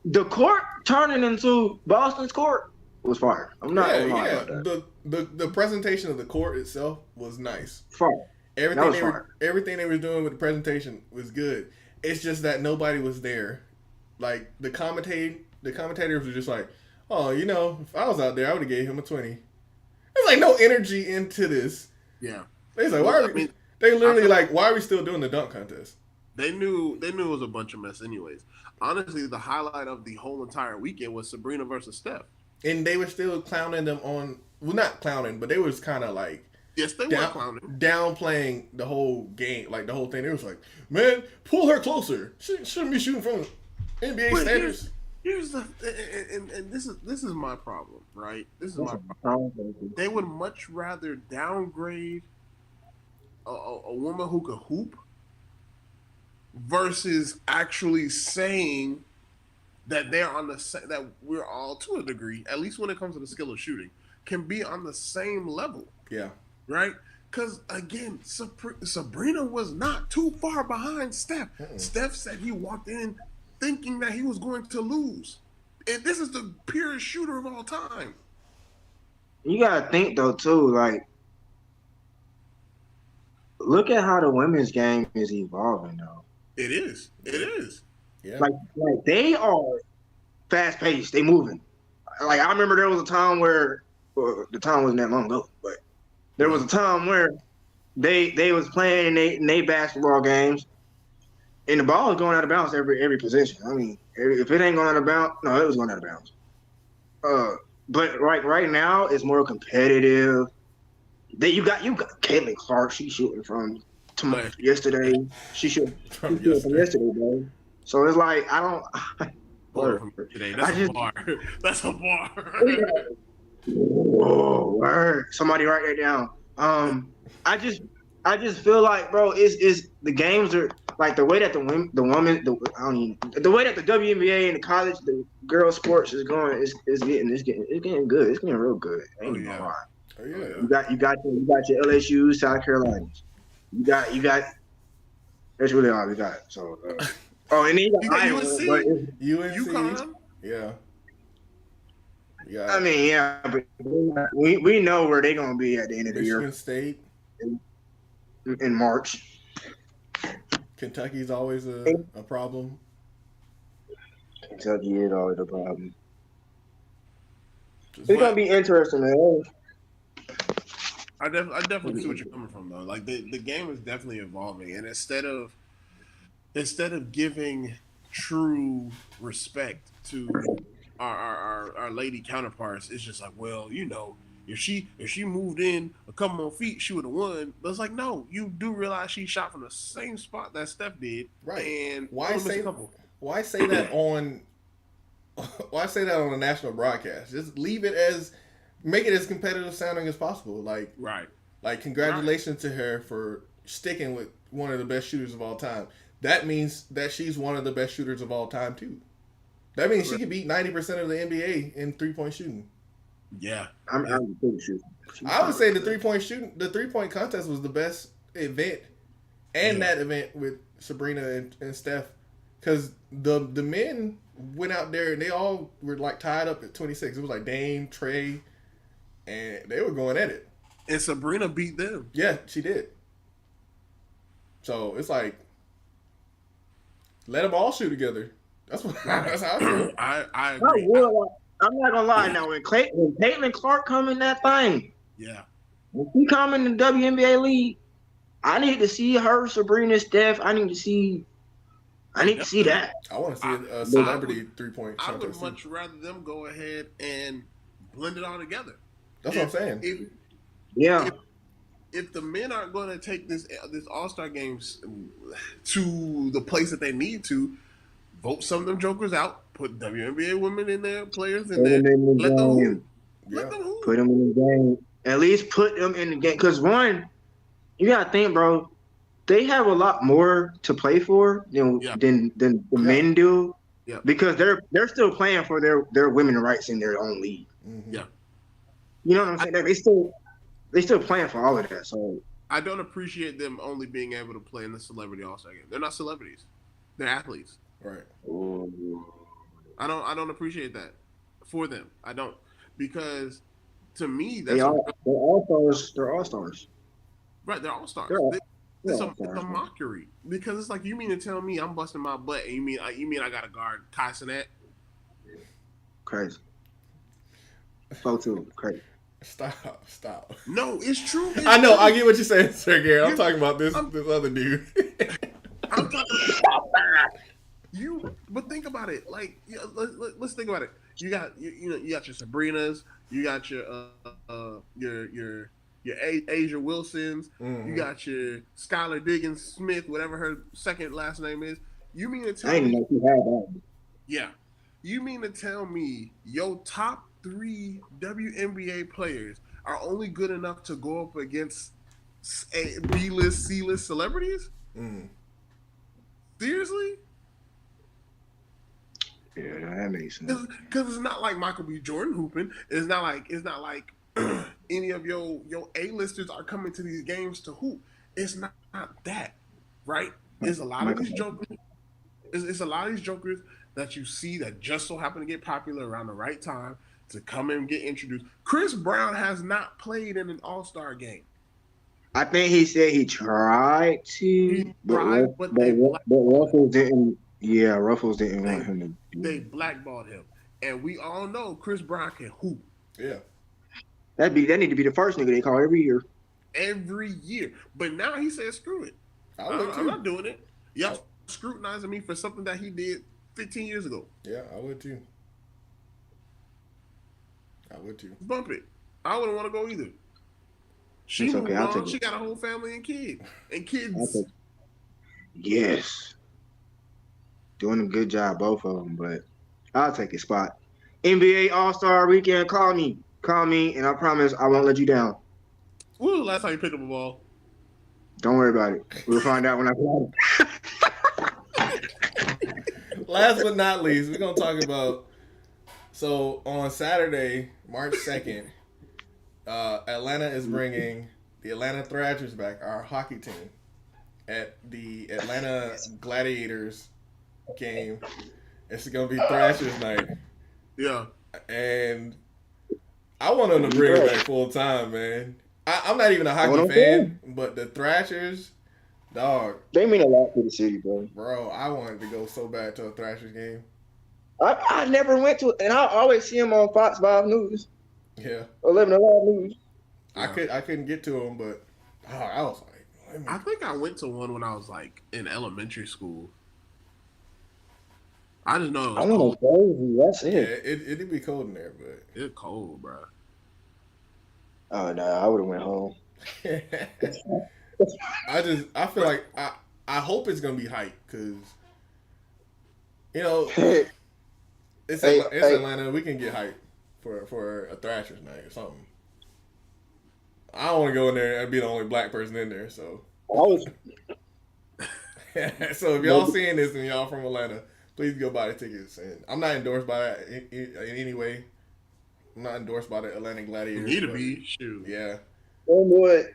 The court turning into Boston's court was fire. I'm not gonna lie about that. The presentation of the court itself was nice. Fire. Everything they were doing with the presentation was good. It's just that nobody was there. Like the commentators were just like, oh, if I was out there, I would have gave him a 20. There's like no energy into this. Yeah. They like, they literally like, why are we still doing the dunk contest? They knew it was a bunch of mess anyways. Honestly, the highlight of the whole entire weekend was Sabrina versus Steph. And they were still clowning them on, well, not clowning, but they was kind of like, yes, they were clowning. Downplaying the whole game, like the whole thing. It was like, man, pull her closer. She shouldn't be shooting from NBA standards. Here's the and this is my problem, right? This is my problem. They would much rather downgrade a woman who could hoop versus actually saying that they're on that we're all, to a degree, at least when it comes to the skill of shooting, can be on the same level. Yeah. Right? Because, again, Sabrina was not too far behind Steph. Steph said he walked in thinking that he was going to lose. And this is the purest shooter of all time. You got to think, though, too, like, look at how the women's game is evolving, though. It is. Yeah. Like they are fast-paced. They moving. Like, I remember there was a time where, well, the time wasn't that long ago, but there was a time where they was playing in they basketball games, and the ball was going out of bounds every possession. I mean, if it ain't going out of bounds, no, it was going out of bounds. But right now it's more competitive. You got Caitlin Clark. She's shooting from yesterday. She shooting from yesterday, bro. So it's like I don't. Today. That's a bar. That's a bar. Whoa, word. Somebody write that down. I just feel like, bro, is the games are like the way that the way that the WNBA and the college, the girls sports is going is getting good. It's getting real good. Oh yeah. You got your LSU, South Carolinas. You got. That's really all we got. So. And then you got Iowa, UNC. UConn. Yeah. I mean, yeah, but we know where they're gonna be at the end of the year. Michigan State in March. Kentucky's always a problem. Kentucky is always a problem. It's gonna be interesting, man. I definitely see what you're coming from, though. Like the game is definitely evolving, and instead of giving true respect to our lady counterparts, it's just like, well, if she moved in a couple more feet, she would have won. But it's like, no, you do realize she shot from the same spot that Steph did, right? And why say that on a national broadcast? Just make it as competitive sounding as possible. Like, right? Like, congratulations to her for sticking with one of the best shooters of all time. That means that she's one of the best shooters of all time too. That means she could beat 90% of the NBA in 3-point shooting. Yeah, I'm pretty sure. I would say the 3-point contest was the best event, and that event with Sabrina and Steph, because the men went out there and they all were like tied up at 26. It was like Dame, Trey, and they were going at it. And Sabrina beat them. Yeah, she did. So it's like, let them all shoot together. That's how I feel. I agree. I'm not gonna lie. Now, when Caitlin Clark come in that thing, yeah, when she come in the WNBA league, I need to see her, Sabrina, Steph. I need to see. I need to see that. I want to see a I celebrity would, 3-point I would contest too. much rather them go ahead and blend it all together. That's what I'm saying. Yeah. If the men aren't going to take this All-Star games to the place that they need to, vote some of them jokers out, put WNBA women in there, players in Put there, them in the let them hoop. game. Let them hoop. Put them in the game. At least put them in the game. Because one, you gotta think, bro. They have a lot more to play for than the men do. Yeah. Because they're still playing for their women rights in their own league. Mm-hmm. Yeah. You know what I'm saying? They still playing for all of that. So I don't appreciate them only being able to play in the celebrity All-Star game. They're not celebrities. They're athletes. Right. I don't appreciate that for them. I don't, because to me they're all stars. They're all stars. right. They're all-stars. It's It's a mockery, because it's like, you mean to tell me I'm busting my butt and you mean I got to guard Kai Cenat? Crazy. So too crazy. Stop. No, it's true. I know. I get what you're saying, Sergey. I'm talking about this other dude. I'm talking about you. But think about it. Like, let's think about it. You got you got your Sabrinas. You got your Asia Wilsons. Mm-hmm. You got your Skylar Diggins Smith, whatever her second last name is. You mean to tell I didn't me? know she had that. Yeah. You mean to tell me your top 3 WNBA players are only good enough to go up against B-list, C-list celebrities? Mm. Seriously? Yeah, that makes sense. Because it's not like Michael B. Jordan hooping. It's not like any of your A-listers are coming to these games to hoop. It's not that, right? There's a lot of these jokers. It's a lot of these jokers that you see that just so happen to get popular around the right time to come in and get introduced. Chris Brown has not played in an All-Star game. I think he said he tried to, but Ruffles didn't. Yeah, Ruffles didn't want him to. They blackballed him, and we all know Chris Brown can hoop. Yeah, that need to be the first nigga they call every year. Every year, but now he said, "Screw it, I'm not doing it." Y'all scrutinizing me for something that he did 15 years ago. Yeah, I would too. Bump it. I wouldn't want to go either. She moved on. She got a whole family and kids. Yes. Doing a good job, both of them, but I'll take a spot. NBA All-Star Weekend, call me, and I promise I won't let you down. When was the last time you picked up a ball? Don't worry about it. We'll find out when I play. Last but not least, we're going to talk about, so on Saturday, March 2nd, Atlanta is bringing the Atlanta Thrashers back, our hockey team, at the Atlanta Gladiators game. It's going to be Thrashers night. Yeah. And I want them to bring it back full time, man. I'm not even a hockey fan, but the Thrashers, dog. They mean a lot to the city, bro. Bro, I wanted to go so bad to a Thrashers game. I never went to it, and I always see them on Fox 5 News. Yeah. 11 Alive News. I couldn't get to them, but I was like, I think I went to one when I was like in elementary school. I just know it was cold. Crazy. That's it. Yeah, it'd be cold in there, but it's cold, bro. Oh no, I would have went home. I feel like I hope it's gonna be hype because it's Atlanta. We can get hype for a Thrashers night or something. I don't want to go in there and be the only black person in there. So so if y'all seeing this and y'all from Atlanta, please go buy the tickets. And I'm not endorsed by that in any way. I'm not endorsed by the Atlanta Gladiators. You need to be. Shoot. Yeah. Oh boy.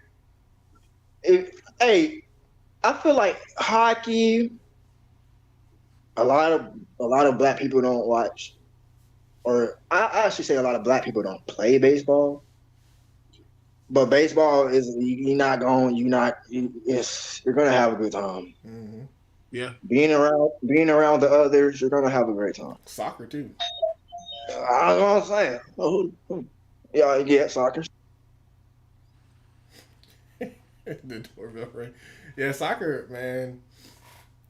Hey, I feel like hockey. A lot of black people don't watch, or I should say a lot of black people don't play baseball. But baseball is you're gonna have a good time. Mm-hmm. Yeah. Being around the others, you're gonna have a great time. Soccer too. I know what I'm saying. Yeah, soccer. The doorbell ring. Yeah, soccer, man.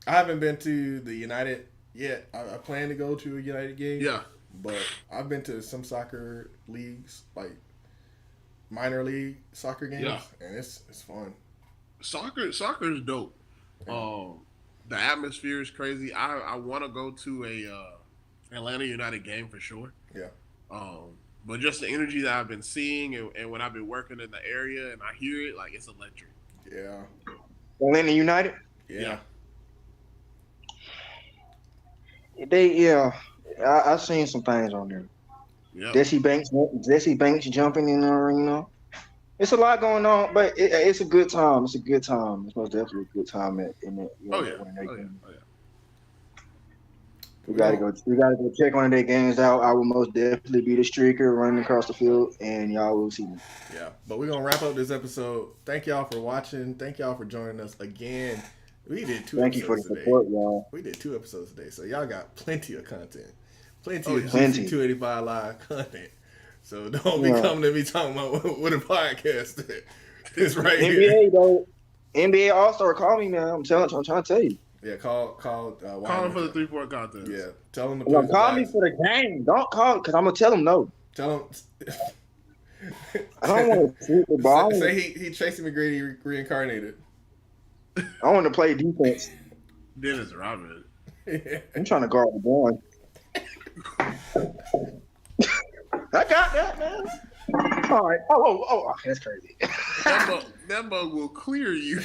I haven't been to the United yet. I plan to go to a United game. Yeah. But I've been to some soccer leagues, like minor league soccer games, and it's fun. Soccer is dope. The atmosphere is crazy. I want to go to a Atlanta United game for sure. Yeah. But just the energy that I've been seeing and when I've been working in the area and I hear it, like it's electric. Yeah. Atlanta United. Yeah. I've seen some things on there. Yeah. Jesse Banks jumping in the arena. It's a lot going on, but it's a good time. It's a good time. It's most definitely a good time in that. Oh yeah. We gotta go check one of their games out. I will most definitely be the streaker running across the field, and y'all will see me. Yeah, but we're gonna wrap up this episode. Thank y'all for watching. Thank y'all for joining us again. We did 2 Thank episodes you for the today. support, y'all. We did 2 episodes today, so y'all got plenty of content, plenty Oh, of yeah. GC 285 live content. So don't be coming to me talking about what a podcast is right here. NBA though, NBA All-Star, call me, man. I'm trying to tell you. Yeah, call. Call him for the 3-4 contest. Yeah, tell him to No, put call me for the game. Don't call because I'm gonna tell him no. Tell him. I don't want to shoot the ball. Say he Tracy McGrady reincarnated. I want to play defense. Dennis Rodman. I'm trying to guard the ball. I got that, man. All right. Oh, that's crazy. That bug will clear you.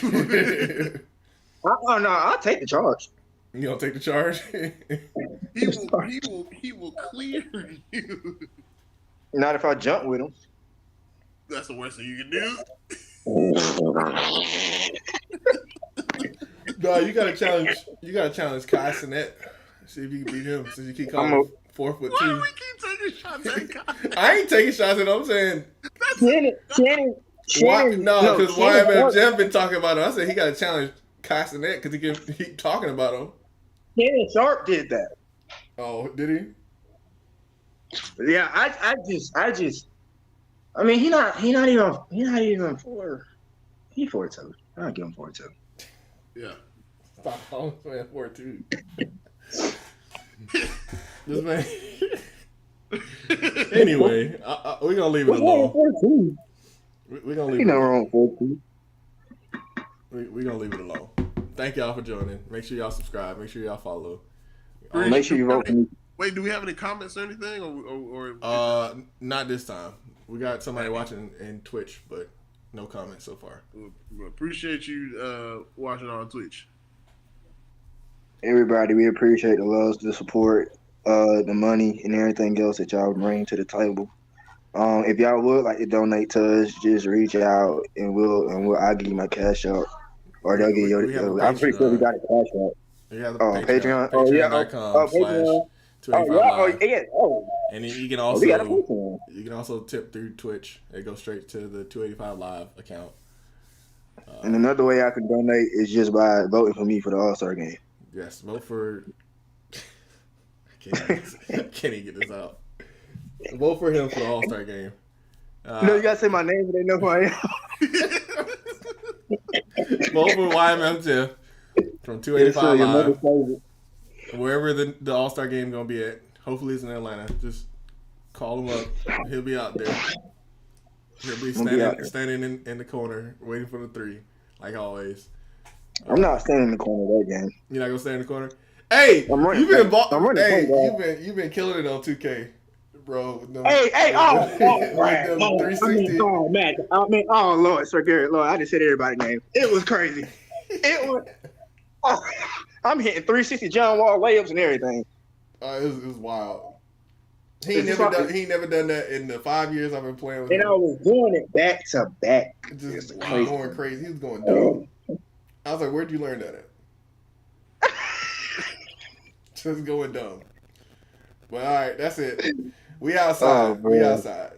Oh no, I'll take the charge. You don't take the charge. He will clear you. Not if I jump with him. That's the worst thing you can do. No, you gotta challenge. You gotta challenge Kai Sinet. See if you can beat him. Since you keep calling him 4'2". Why do we keep taking shots at Kai? I ain't taking shots at him. I'm saying. Shannon. No, because YMF Jeff been talking about him. I said he gotta challenge Kai Sinet because he can keep talking about him. Shannon Sharp did that. Oh, did he? Yeah, I just. I mean, he not even 4. He 4'2". I'll give him 4'2". Yeah. Stop calling man 4'2". This man. Anyway, we're gonna leave it alone. We're gonna leave it alone. We're gonna leave it alone. Thank y'all for joining. Make sure y'all subscribe. Make sure y'all follow. Make sure you vote for me. Wait, do we have any comments or anything? Or not this time. We got somebody watching in Twitch, but no comments so far. We appreciate you watching on Twitch. Everybody, we appreciate the love, the support, the money, and everything else that y'all bring to the table. If y'all would like to donate to us, just reach out and I'll give you my cash out, or they'll give you. I'm pretty sure we got a cash out. You have the Patreon. Patreon.com/285live. And then you can also tip through Twitch. It goes straight to the 285 Live account. And another way I can donate is just by voting for me for the All-Star game. Yes, vote for. I can't even get this out. Vote for him for the All-Star game. No, you gotta say my name, but they know who I am. Vote for YMM Jeff from 285 Live. Wherever the All-Star game gonna be at. Hopefully it's in Atlanta. Just call him up. He'll be out there. He'll be standing in the corner waiting for the 3, like always. I'm not standing in the corner of that game. You're not gonna stay in the corner? Hey, you've been killing it on 2K, bro. Oh Lord, Sir Garrett, Lord, I just said everybody's name. It was crazy. I'm hitting 360 John Wall layups and everything. It was wild. He ain't never done that in the 5 years I've been playing with him. And I was doing it back to back. Just going crazy. He was going dumb. I was like, where'd you learn that at? Just going dumb. But all right, that's it. We outside. We outside.